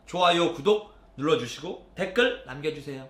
좋아요, 구독 눌러주시고 댓글 남겨주세요.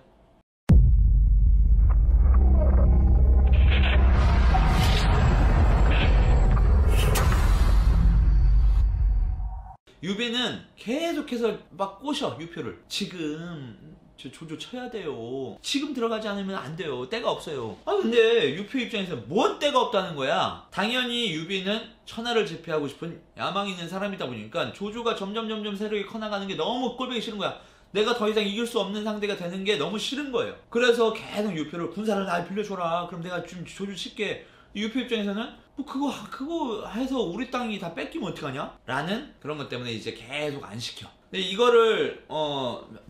유비는 계속해서 막 꼬셔, 유표를. 지금 저 조조 쳐야 돼요. 지금 들어가지 않으면 안 돼요. 때가 없어요. 아 근데 유표 입장에서 뭔 때가 없다는 거야. 당연히 유비는 천하를 제패하고 싶은 야망이 있는 사람이다 보니까 조조가 점점 세력이 커나가는 게 너무 꼴보기 싫은 거야. 내가 더 이상 이길 수 없는 상대가 되는 게 너무 싫은 거예요. 그래서 계속 유표를 군사를 날 빌려줘라. 그럼 내가 좀 조조 칠게. 유표 입장에서는 뭐 그거 해서 우리 땅이 다 뺏기면 어떡하냐? 라는 그런 것 때문에 이제 계속 안 시켜. 근데 이거를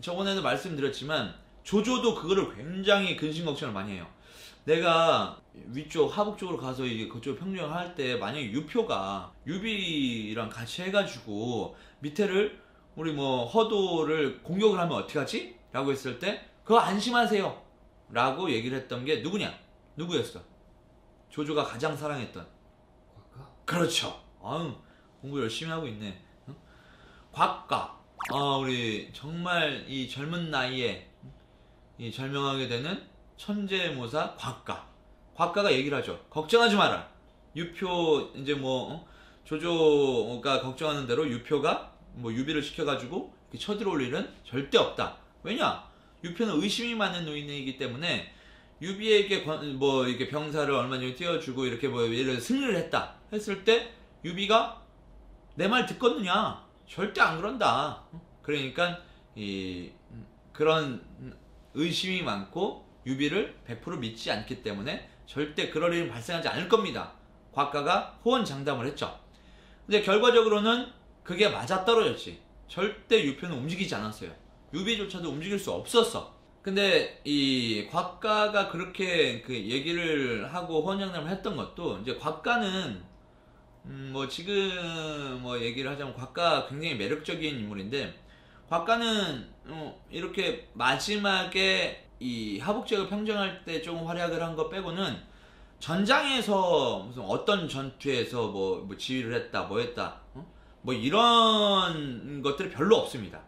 저번에도 말씀드렸지만 조조도 그거를 굉장히 근심걱정을 많이 해요. 내가 위쪽 하북 쪽으로 가서 이제 그쪽 평정을 할 때 만약에 유표가 유비랑 같이 해가지고 밑에를 우리 뭐 허도를 공격을 하면 어떡하지? 라고 했을 때 그거 안심하세요 라고 얘기를 했던 게 누구였어? 조조가 가장 사랑했던 곽가? 그렇죠. 아유, 공부 열심히 하고 있네. 응? 곽가. 우리 정말 이 젊은 나이에 이 절명하게 되는 천재모사 곽가. 곽가가 얘기를 하죠. 걱정하지 마라. 유표 이제 조조가 걱정하는 대로 유표가 뭐 유비를 시켜가지고 쳐들어올 일은 절대 없다. 왜냐? 유표는 의심이 많은 노인이기 때문에 유비에게 뭐 이렇게 병사를 얼마 전에 띄워주고 이렇게 뭐 예를 승리를 했다 했을 때 유비가 내 말 듣겠느냐? 절대 안 그런다. 그러니까 그런 의심이 많고 유비를 100% 믿지 않기 때문에 절대 그럴 일은 발생하지 않을 겁니다. 곽가가 호언장담을 했죠. 근데 결과적으로는 그게 맞아떨어졌지. 절대 유표는 움직이지 않았어요. 유비조차도 움직일 수 없었어. 근데 이 곽가가 그렇게 그 얘기를 하고 호언장담을 했던 것도 이제 곽가는 뭐 지금 뭐 얘기를 하자면 곽가 굉장히 매력적인 인물인데 곽가는 이렇게 마지막에 이 하북지역을 평정할 때 조금 활약을 한 거 빼고는 전장에서 무슨 어떤 전투에서 뭐 지휘를 했다 뭐 했다 뭐 이런 것들이 별로 없습니다.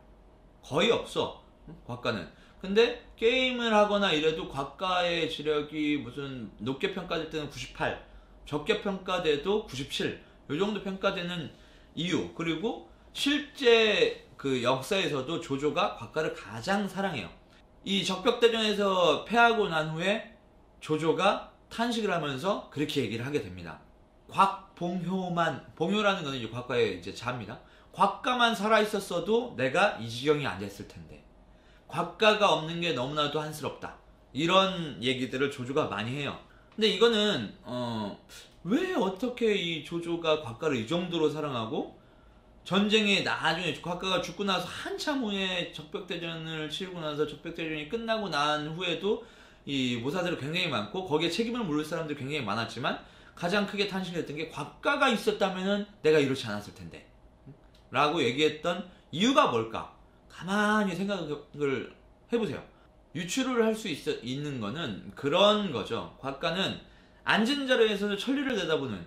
거의 없어 곽가는. 근데 게임을 하거나 이래도 곽가의 지력이 무슨 높게 평가될 때는 98, 적게 평가돼도 97, 요 정도 평가되는 이유. 그리고 실제 그 역사에서도 조조가 곽가를 가장 사랑해요. 이 적벽대전에서 패하고 난 후에 조조가 탄식을 하면서 그렇게 얘기를 하게 됩니다. 곽봉효만, 봉효라는 거는 이제 곽가의 이제 자입니다. 곽가만 살아있었어도 내가 이 지경이 안 됐을 텐데. 곽가가 없는 게 너무나도 한스럽다. 이런 얘기들을 조조가 많이 해요. 근데 이거는 왜 어떻게 이 조조가 곽가를 이 정도로 사랑하고 전쟁에 나중에 곽가가 죽고 나서 한참 후에 적벽대전을 치르고 나서 적벽대전이 끝나고 난 후에도 이 모사들이 굉장히 많고 거기에 책임을 물을 사람들이 굉장히 많았지만 가장 크게 탄식을 했던 게 곽가가 있었다면은 내가 이렇지 않았을 텐데 라고 얘기했던 이유가 뭘까? 가만히 생각을 해보세요. 유추를 할 수 있는 거는 그런 거죠. 곽가는 앉은 자리에서 천리를 내다보는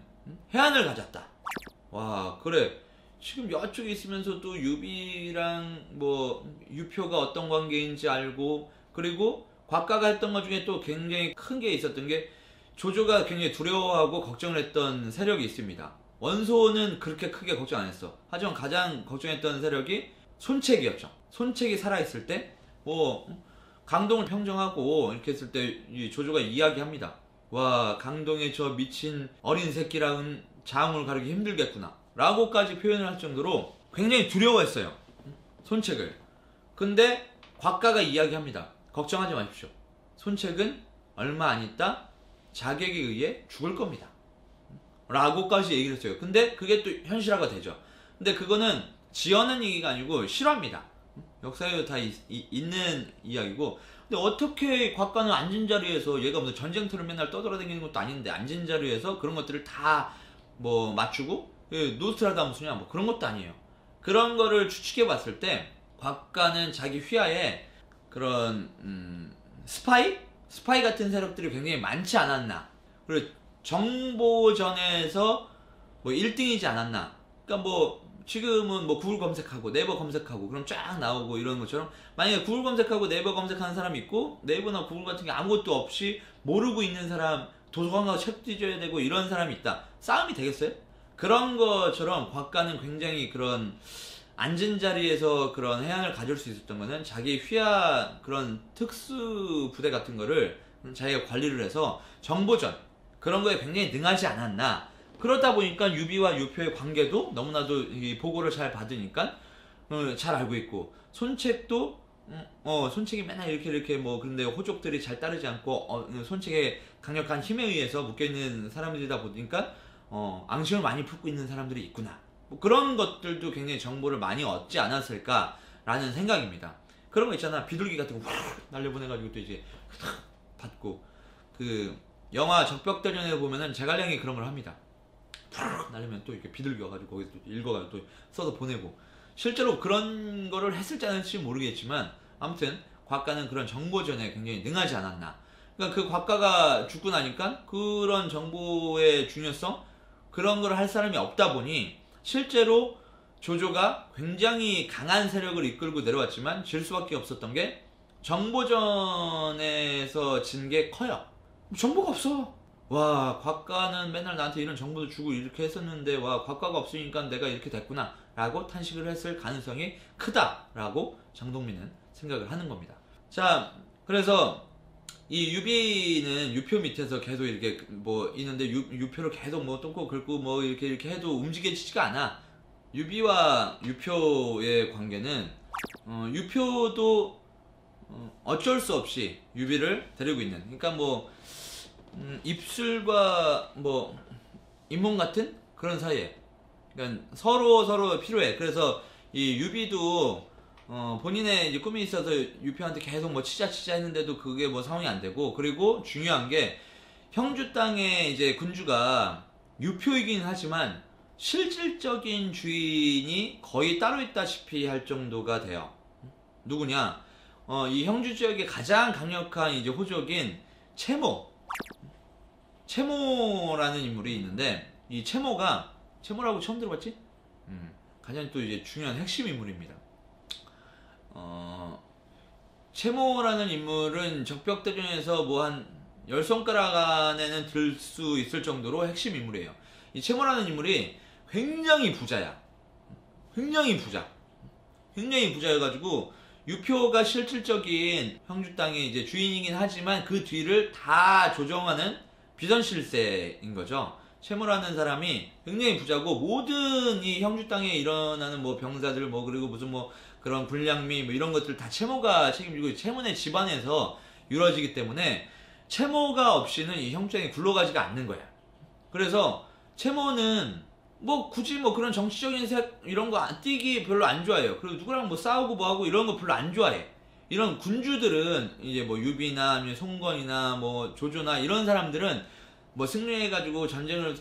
해안을 가졌다. 와, 그래. 지금 이쪽에 있으면서도 유비랑 뭐 유표가 어떤 관계인지 알고, 그리고 곽가가 했던 것 중에 또 굉장히 큰 게 있었던 게 조조가 굉장히 두려워하고 걱정을 했던 세력이 있습니다. 원소는 그렇게 크게 걱정 안 했어. 하지만 가장 걱정했던 세력이 손책이었죠. 손책이 살아있을 때 뭐 강동을 평정하고 이렇게 했을 때 이 조조가 이야기합니다. 와, 강동의 저 미친 어린 새끼랑은 장을 가르기 힘들겠구나 라고까지 표현을 할 정도로 굉장히 두려워했어요, 손책을. 근데 곽가가 이야기합니다. 걱정하지 마십시오. 손책은 얼마 안 있다 자객에 의해 죽을 겁니다 라고까지 얘기를 했어요. 근데 그게 또 현실화가 되죠. 근데 그거는 지어낸 얘기가 아니고 실화입니다. 역사에도 다 있는 이야기고. 근데 어떻게 곽가는 앉은 자리에서, 얘가 무슨 전쟁터를 맨날 떠돌아다니는 것도 아닌데 앉은 자리에서 그런 것들을 다 뭐 맞추고 노스트라다무스냐 뭐 그런 것도 아니에요. 그런 거를 추측해 봤을 때 곽가는 자기 휘하에 그런 스파이 같은 세력들이 굉장히 많지 않았나, 그리고 정보전에서 뭐 1등이지 않았나. 그러니까 뭐 지금은 뭐 구글 검색하고 네이버 검색하고 그럼 쫙 나오고 이런 것처럼, 만약에 구글 검색하고 네이버 검색하는 사람이 있고 네이버나 구글 같은 게 아무것도 없이 모르고 있는 사람, 도서관 가서 책 뒤져야 되고 이런 사람이 있다. 싸움이 되겠어요? 그런 것처럼 곽가는 굉장히 그런 앉은 자리에서 그런 해안을 가질 수 있었던 거는 자기 휘하 그런 특수 부대 같은 거를 자기가 관리를 해서 정보전 그런 거에 굉장히 능하지 않았나. 그러다 보니까 유비와 유표의 관계도 너무나도 이 보고를 잘 받으니까 잘 알고 있고, 손책도 손책이 맨날 이렇게 뭐 그런데 호족들이 잘 따르지 않고 손책의 강력한 힘에 의해서 묶여있는 사람들이다 보니까 앙심을 많이 품고 있는 사람들이 있구나. 뭐 그런 것들도 굉장히 정보를 많이 얻지 않았을까라는 생각입니다. 그런 거 있잖아, 비둘기 같은 거 날려보내가지고 또 이제 받고, 그 영화 적벽대전에 보면은 제갈량이 그런 걸 합니다. 날리면 또 이렇게 비둘기 와가지고 거기서 또 읽어가지고 또 써서 보내고, 실제로 그런 거를 했을지 안 했을지 모르겠지만 아무튼 곽가는 그런 정보전에 굉장히 능하지 않았나. 그러니까 그 곽가가 죽고 나니까 그런 정보의 중요성, 그런 걸 할 사람이 없다 보니 실제로 조조가 굉장히 강한 세력을 이끌고 내려왔지만 질 수밖에 없었던 게 정보전에서 진 게 커요. 정보가 없어. 와, 곽가는 맨날 나한테 이런 정보도 주고 이렇게 했었는데, 와, 곽가가 없으니까 내가 이렇게 됐구나 라고 탄식을 했을 가능성이 크다라고 장동민은 생각을 하는 겁니다. 자, 그래서 이 유비는 유표 밑에서 계속 이렇게 뭐 있는데 유표를 계속 뭐 똥꼬 긁고 뭐 이렇게 해도 움직여지지가 않아. 유비와 유표의 관계는 유표도 어쩔 수 없이 유비를 데리고 있는, 그러니까 뭐 입술과 뭐 잇몸 같은 그런 사이에, 그러니까 서로 필요해. 그래서 이 유비도 본인의 이제 꿈이 있어서 유표한테 계속 뭐 치자 했는데도 그게 뭐 상황이 안 되고, 그리고 중요한 게 형주 땅의 이제 군주가 유표이긴 하지만 실질적인 주인이 거의 따로 있다시피 할 정도가 돼요. 누구냐? 이 형주 지역의 가장 강력한 이제 호족인 채모라는 인물이 있는데, 이 채모라고 처음 들어봤지? 가장 또 이제 중요한 핵심 인물입니다. 채모라는 인물은 적벽대전에서 뭐 한 10손가락 안에는 들 수 있을 정도로 핵심 인물이에요. 이 채모라는 인물이 굉장히 부자야. 굉장히 부자여가지고 유표가 실질적인 형주 땅의 이제 주인이긴 하지만 그 뒤를 다 조정하는 비선실세인 거죠. 채모라는 사람이 굉장히 부자고, 모든 이 형주 땅에 일어나는 뭐 병사들 뭐 그리고 무슨 뭐 그런 불량미 뭐 이런 것들 다 채모가 책임지고 채모네 집안에서 이루어지기 때문에 채모가 없이는 이 형주 땅이 굴러가지가 않는 거야. 그래서 채모는 뭐 굳이 뭐 그런 정치적인 이런 거 띄기 별로 안 좋아해요. 그리고 누구랑 뭐 싸우고 뭐 하고 이런 거 별로 안 좋아해. 이런 군주들은 이제 뭐 유비나 아니면 송건이나 뭐 조조나 이런 사람들은 뭐 승리해가지고 전쟁을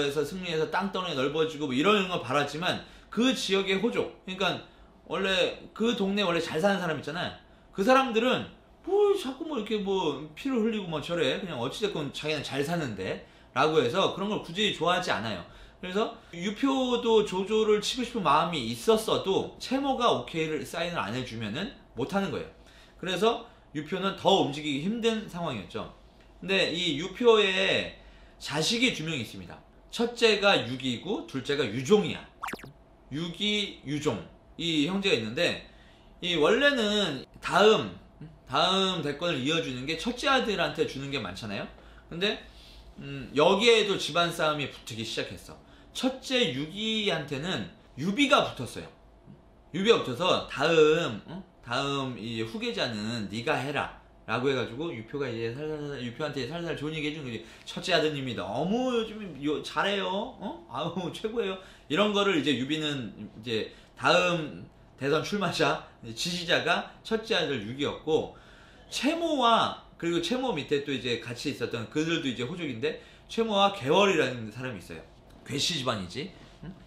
해서 승리해서 땅덩이 넓어지고 뭐 이런 거 바랐지만, 그 지역의 호족, 그러니까 원래 그 동네 원래 잘 사는 사람 있잖아요. 그 사람들은 뭐 자꾸 뭐 이렇게 뭐 피를 흘리고 뭐 저래, 그냥 어찌됐건 자기는 잘 사는데 라고 해서 그런 걸 굳이 좋아하지 않아요. 그래서 유표도 조조를 치고 싶은 마음이 있었어도 채모가 오케이를 사인을 안 해주면은 못하는 거예요. 그래서 유표는 더 움직이기 힘든 상황이었죠. 근데 이 유표에 자식이 2명이 있습니다. 첫째가 유기고 둘째가 유종이야. 유기, 유종 이 형제가 있는데, 이 원래는 다음 대권을 이어주는 게 첫째 아들한테 주는 게 많잖아요. 근데 여기에도 집안 싸움이 붙기 시작했어. 첫째 유기한테는 유비가 붙었어요. 유비가 붙어서 다음 이 후계자는 네가 해라 라고 해가지고 유표가 이제 유표한테 살살 좋은 얘기 해주는 거지. 첫째 아드님이 너무 요즘 잘해요. 아우 최고예요. 이런 거를 이제 유비는 이제 다음 대선 출마자 지지자가 첫째 아들 유기였고, 채모와 그리고 채모 밑에 또 이제 같이 있었던 그들도 이제 호족인데, 채모와 개월이라는 사람이 있어요. 괴씨 집안이지.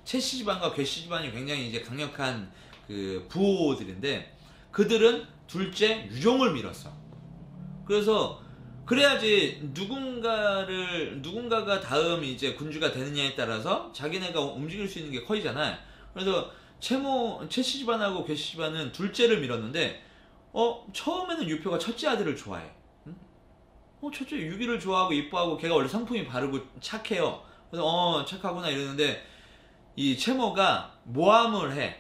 채씨 집안과 괴씨 집안이 굉장히 이제 강력한 그 부호들인데, 그들은 둘째 유종을 밀었어. 그래서 그래야지 누군가가 다음 이제 군주가 되느냐에 따라서 자기네가 움직일 수 있는 게 커지잖아요. 그래서 최씨 집안하고 괴씨 집안은 둘째를 밀었는데 처음에는 유표가 첫째 아들을 좋아해. 첫째 유비를 좋아하고 이뻐하고 걔가 원래 성품이 바르고 착해요. 그래서 착하구나 이러는데 이 채모가 모함을 해.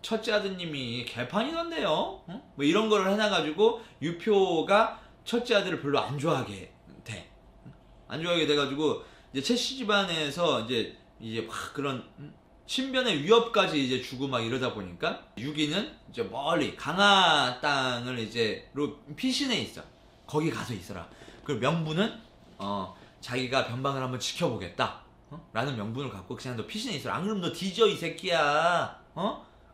첫째 아드님이 개판이던데요. 뭐 이런 거를 해놔가지고 유표가 첫째 아들을 별로 안 좋아하게 돼. 안 좋아하게 돼가지고 이제 최씨 집안에서 이제 막 그런 신변의 위협까지 이제 주고 막 이러다 보니까 유기는 이제 멀리 강화 땅을 이제로 피신해 있어. 거기 가서 있어라. 그 명분은 자기가 변방을 한번 지켜보겠다. 라는 명분을 갖고 그냥 너 피신해 있어라. 안 그러면 너 뒤져 이 새끼야.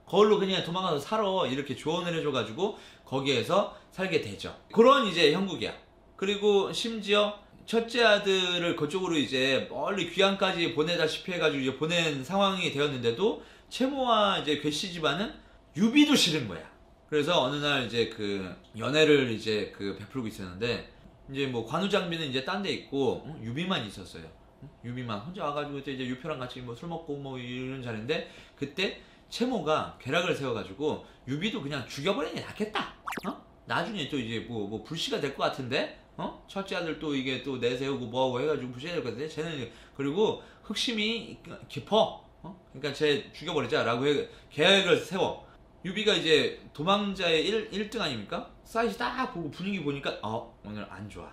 거울로 그냥 도망가서 살아. 이렇게 조언을 해줘가지고 거기에서 살게 되죠. 그런 이제 형국이야. 그리고 심지어 첫째 아들을 그쪽으로 이제 멀리 귀양까지 보내다시피 해가지고 이제 보낸 상황이 되었는데도 채모와 이제 괴씨 집안은 유비도 싫은 거야. 그래서 어느 날 이제 그 연애를 이제 베풀고 있었는데 이제 뭐 관우장비는 이제 딴 데 있고 유비만 있었어요. 유비만 혼자 와가지고 이제 유표랑 같이 뭐 술 먹고 뭐 이런 자리인데 그때 채모가 계략을 세워가지고 유비도 그냥 죽여버리는 게 낫겠다. 나중에 또 이제 뭐 불씨가 될 것 같은데 첫째 아들 또 이게 또 내세우고 뭐하고 해가지고 불씨가 될 것 같은데 쟤는 그리고 흑심이 깊어. 그러니까 쟤 죽여버리자 라고 계획을 세워. 유비가 이제 도망자의 1등 아닙니까? 사이즈 딱 보고 분위기 보니까 오늘 안 좋아.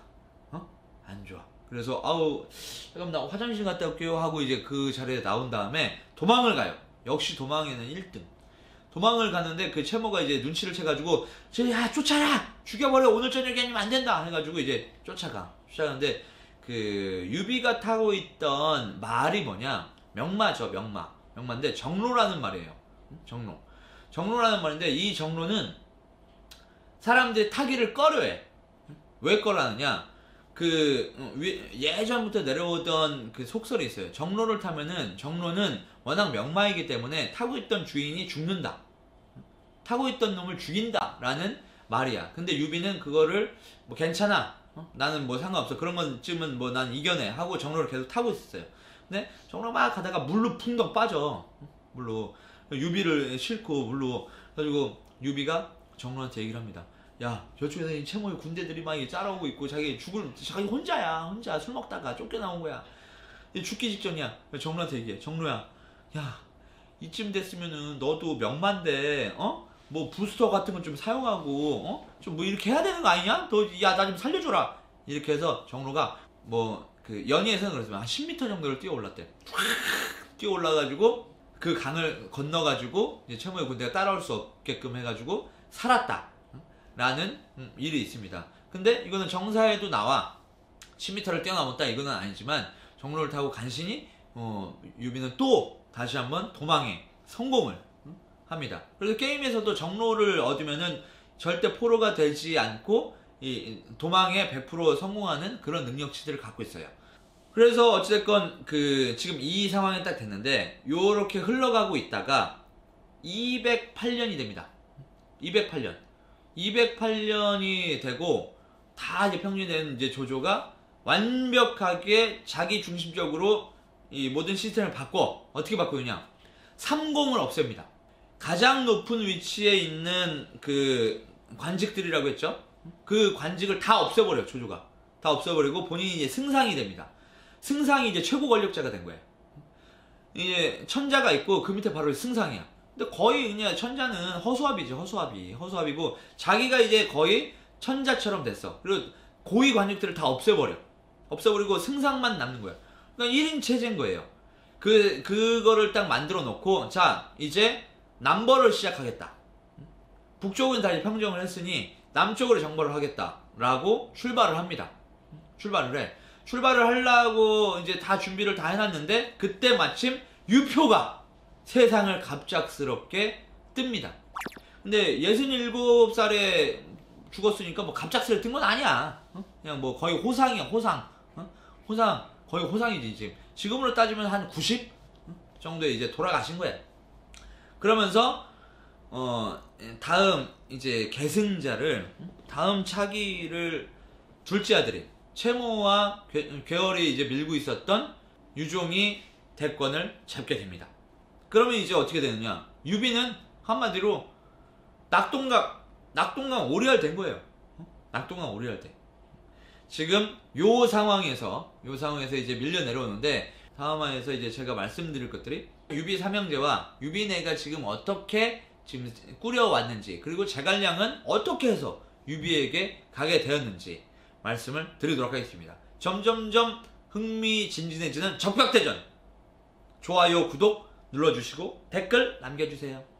안 좋아. 그래서 잠깐만 나 화장실 갔다 올게요 하고 이제 그 자리에 나온 다음에 도망을 가요. 역시 도망에는 1등. 도망을 가는데 그 채모가 이제 눈치를 채가지고 야 쫓아라! 죽여버려! 오늘 저녁에 아니면 안 된다! 해가지고 이제 쫓아가는데 그 유비가 타고 있던 말이 뭐냐? 명마죠. 명마인데 정로라는 말이에요. 정로라는 말인데 이 정로는 사람들이 타기를 꺼려해. 왜 꺼려하느냐? 예전부터 내려오던 그 속설이 있어요. 정로를 타면은 정로는 워낙 명마이기 때문에 타고 있던 주인이 죽는다. 타고 있던 놈을 죽인다 라는 말이야. 근데 유비는 그거를 뭐 괜찮아. 나는 뭐 상관없어. 그런 건쯤은 뭐 난 이겨내 하고 정로를 계속 타고 있었어요. 근데 정로 막 가다가 물로 풍덩 빠져. 물로. 유비를 싣고 물로. 그래가지고 유비가 정로한테 얘기를 합니다. 야, 저쪽에서 이 채모의 군대들이 막 따라오고 있고 자기 혼자야. 혼자 술 먹다가 쫓겨나온 거야. 죽기 직전이야. 정로한테 얘기해. 정로야, 야, 이쯤 됐으면은 너도 명만데, 뭐 부스터 같은 건 좀 사용하고, 좀 뭐 이렇게 해야 되는 거 아니냐? 야, 나 좀 살려줘라. 이렇게 해서 정로가 연희에서는 그랬으면 한 10m 정도를 뛰어 올랐대. 뛰어 올라가지고 그 강을 건너가지고 이제 채모의 군대가 따라올 수 없게끔 해가지고 살았다. 라는 일이 있습니다. 근데 이거는 정사에도 나와 10m를 뛰어넘었다 이거는 아니지만 정로를 타고 간신히 유비는 또 다시 한번 도망에 성공을 합니다. 그래서 게임에서도 정로를 얻으면은 절대 포로가 되지 않고 이 도망에 100% 성공하는 그런 능력치들을 갖고 있어요. 그래서 어찌됐건 지금 이 상황이 딱 됐는데 요렇게 흘러가고 있다가 208년이 됩니다. 208년이 되고 다 이제 평정된 이제 조조가 완벽하게 자기 중심적으로 이 모든 시스템을 바꿔. 어떻게 바꾸느냐? 삼공을 없앱니다. 가장 높은 위치에 있는 그 관직들이라고 했죠? 그 관직을 다 없애버려요, 조조가. 다 없애버리고 본인이 이제 승상이 됩니다. 승상이 이제 최고 권력자가 된 거예요. 이제 천자가 있고 그 밑에 바로 승상이야. 근데 거의 그냥 천자는 허수아비죠. 허수아비고 자기가 이제 거의 천자처럼 됐어. 그리고 고위 관직들을 다 없애버리고 승상만 남는 거야. 그러니까 1인 체제인 거예요. 그거를 딱 만들어 놓고 자 이제 남벌을 시작하겠다. 북쪽은 다시 평정을 했으니 남쪽으로 정벌을 하겠다 라고 출발을 합니다. 출발을 하려고 이제 다 준비를 다 해놨는데 그때 마침 유표가 세상을 갑작스럽게 ตึ니다. 근데 67살에 죽었으니까 뭐 갑작스럽게 뜬 건 아니야. 그냥 뭐 거의 호상이야, 호상. 거의 호상이지, 지금. 지금으로 따지면 한 90 정도에 이제 돌아가신 거야. 그러면서, 다음 이제 계승자를, 다음 차기를 둘째 아들이, 채모와 괴월이 이제 밀고 있었던 유종이 대권을 잡게 됩니다. 그러면 이제 어떻게 되느냐? 유비는 한마디로 낙동강 오리알 된 거예요. 낙동강 오리알 돼. 지금 요 상황에서 이제 밀려 내려오는데, 다음 화에서 이제 제가 말씀드릴 것들이 유비 삼형제와 유비네가 지금 어떻게 지금 꾸려왔는지, 그리고 제갈량은 어떻게 해서 유비에게 가게 되었는지 말씀을 드리도록 하겠습니다. 점점점 흥미진진해지는 적벽대전. 좋아요, 구독 눌러주시고 댓글 남겨주세요.